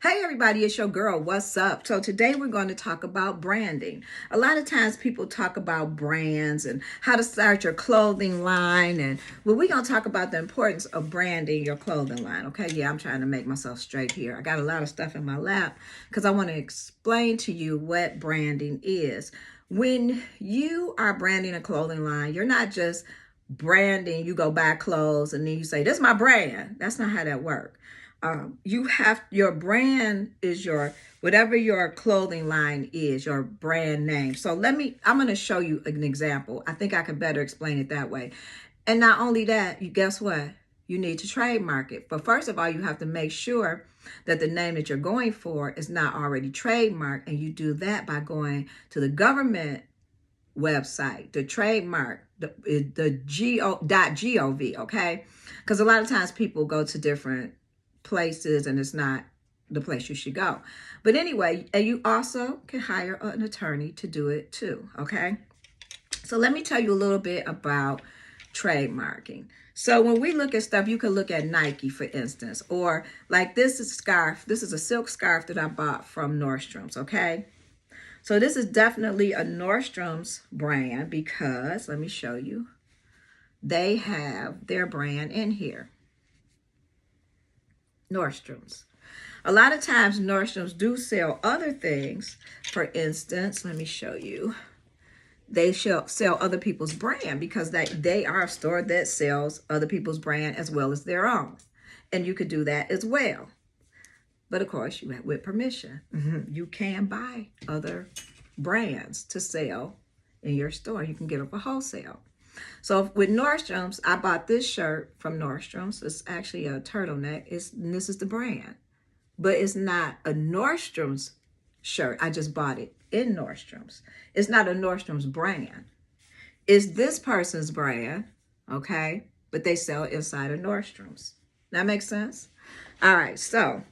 Hey everybody, it's your girl. What's up? So today we're going to talk about branding. A lot of times people talk about brands and how to start your clothing line, and we're going to talk about the importance of branding your clothing line. Okay, yeah, I'm trying to make myself straight here. I got a lot of stuff in my lap because I want to explain to you what branding is. When you are branding a clothing line, you're not just branding, you go buy clothes and then you say, "This is my brand." That's not how that works. You have your brand is your whatever your clothing line is, your brand name. So I'm going to show you an example. I think I can better explain it that way. And not only that, you guess what? You need to trademark it. But first of all, you have to make sure that the name that you're going for is not already trademarked. And you do that by going to the government website, the trademark, the .gov, okay? Because a lot of times people go to different places and it's not the place you should go. But anyway, and you also can hire an attorney to do it too, okay? So let me tell you a little bit about trademarking. So when we look at stuff, you can look at Nike, for instance, or like this is scarf. This is a silk scarf that I bought from Nordstrom's, okay? So this is definitely a Nordstrom's brand because, let me show you, they have their brand in here. Nordstrom's. A lot of times Nordstrom's do sell other things. For instance, let me show you. They sell other people's brand because they are a store that sells other people's brand as well as their own. And you could do that as well. But of course, you have with permission. You can buy other brands to sell in your store. You can get them for wholesale. So with Nordstrom's, I bought this shirt from Nordstrom's. It's actually a turtleneck. This is the brand. But it's not a Nordstrom's shirt. I just bought it in Nordstrom's. It's not a Nordstrom's brand. It's this person's brand, okay? But they sell it inside of Nordstrom's. That makes sense? All right, so,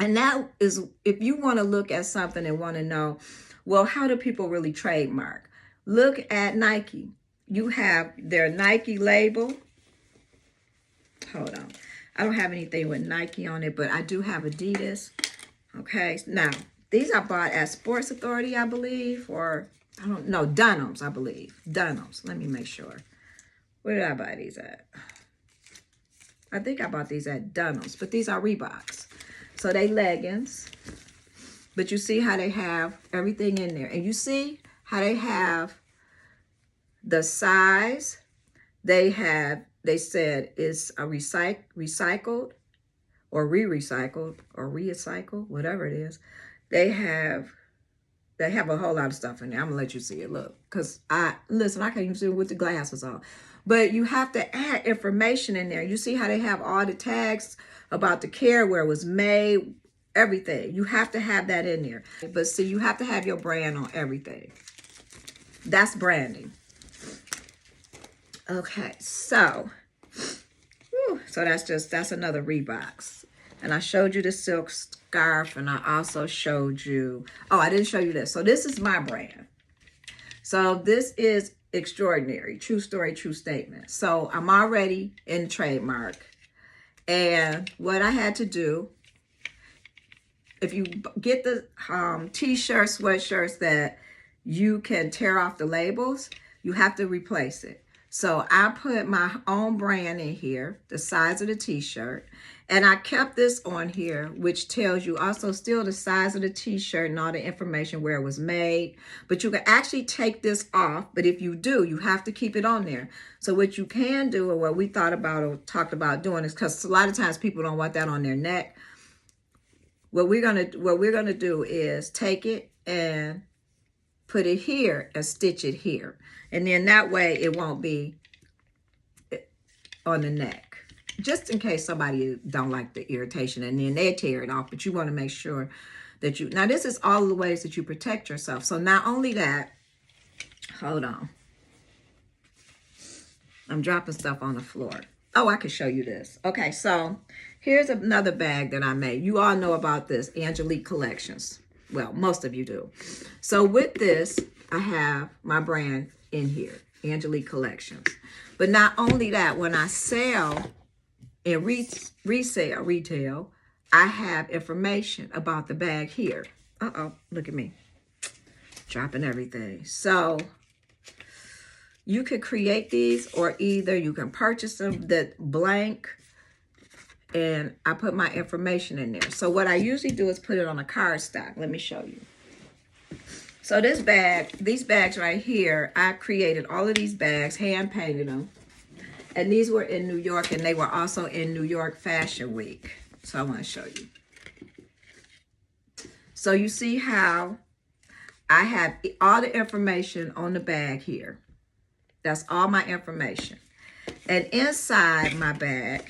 and that is, if you want to look at something and want to know, well, how do people really trademark? Look at Nike. You have their Nike label. Hold on. I don't have anything with Nike on it, but I do have Adidas. Okay. Now, these I bought at Sports Authority, I believe, or I don't know, Dunham's, I believe. Dunham's. Let me make sure. Where did I buy these at? I think I bought these at Dunham's, but these are Reeboks. So they leggings. But you see how they have everything in there. And you see how they have the size. They said it's a recycled or re-recycled or recycled, whatever it is. They have a whole lot of stuff in there. I'm gonna let you see it. Look, because I can't even see it with the glasses on. But you have to add information in there. You see how they have all the tags about the care, where it was made, everything. You have to have that in there. But see, you have to have your brand on everything. That's branding. Okay, so that's another Reeboks. And I showed you the silk scarf, and I also showed you, I didn't show you this. So this is my brand. So this is Extraordinary, true story, true statement. So I'm already in trademark. And what I had to do, if you get the t-shirts, sweatshirts that you can tear off the labels, you have to replace it. So I put my own brand in here, the size of the t-shirt, and I kept this on here, which tells you also still the size of the t-shirt and all the information where it was made. But you can actually take this off, but if you do, you have to keep it on there. So what you can do, or what we thought about or talked about doing, is because a lot of times people don't want that on their neck. What we're gonna do is take it and put it here and stitch it here. And then that way it won't be on the neck. Just in case somebody don't like the irritation and then they tear it off. But you want to make sure that now this is all the ways that you protect yourself. So not only that, hold on. I'm dropping stuff on the floor. Oh, I can show you this. Okay, so here's another bag that I made. You all know about this, Angelique Collections. Well, most of you do. So with this, I have my brand in here, Angelique Collections. But not only that, when I sell in retail, I have information about the bag here. Uh-oh, look at me. Dropping everything. So you could create these, or either you can purchase them that blank, and I put my information in there. So what I usually do is put it on a cardstock. Let me show you. So this bag, these bags right here, I created all of these bags, hand painted them. And these were in New York, and they were also in New York Fashion Week. So I want to show you. So you see how I have all the information on the bag here. That's all my information. And inside my bag,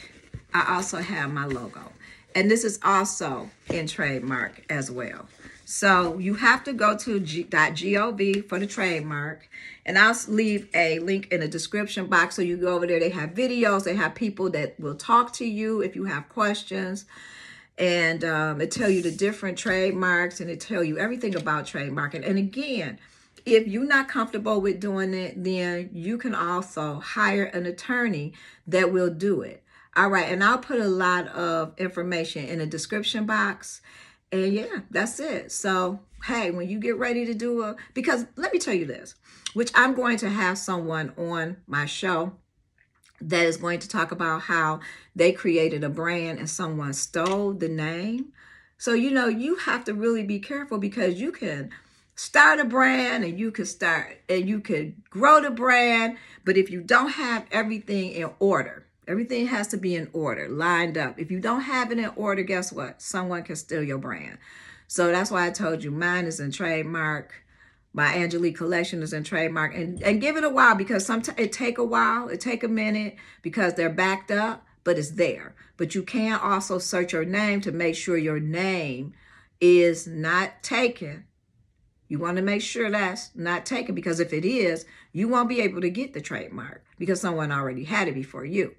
I also have my logo. And this is also in trademark as well. So you have to go to .gov for the trademark. And I'll leave a link in the description box. So you go over there. They have videos. They have people that will talk to you if you have questions. And it tell you the different trademarks. And it tell you everything about trademarking. And again, if you're not comfortable with doing it, then you can also hire an attorney that will do it. All right. And I'll put a lot of information in the description box. And yeah, that's it. So, hey, when you get ready to do because let me tell you this, which I'm going to have someone on my show that is going to talk about how they created a brand and someone stole the name. So, you have to really be careful, because you can start a brand and you could grow the brand. But if you don't have everything in order, everything has to be in order, lined up. If you don't have it in order, guess what? Someone can steal your brand. So that's why I told you mine is in trademark. My Angelique collection is in trademark. And give it a while, because sometimes it take a while. It take a minute because they're backed up, but it's there. But you can also search your name to make sure your name is not taken. You want to make sure that's not taken, because if it is, you won't be able to get the trademark because someone already had it before you.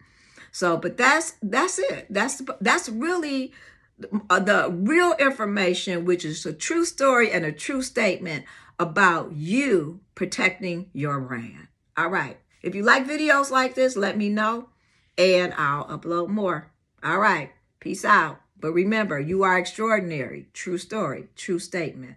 So, but that's it. That's really the real information, which is a true story and a true statement about you protecting your brand. All right. If you like videos like this, let me know and I'll upload more. All right. Peace out. But remember, you are extraordinary. True story, true statement.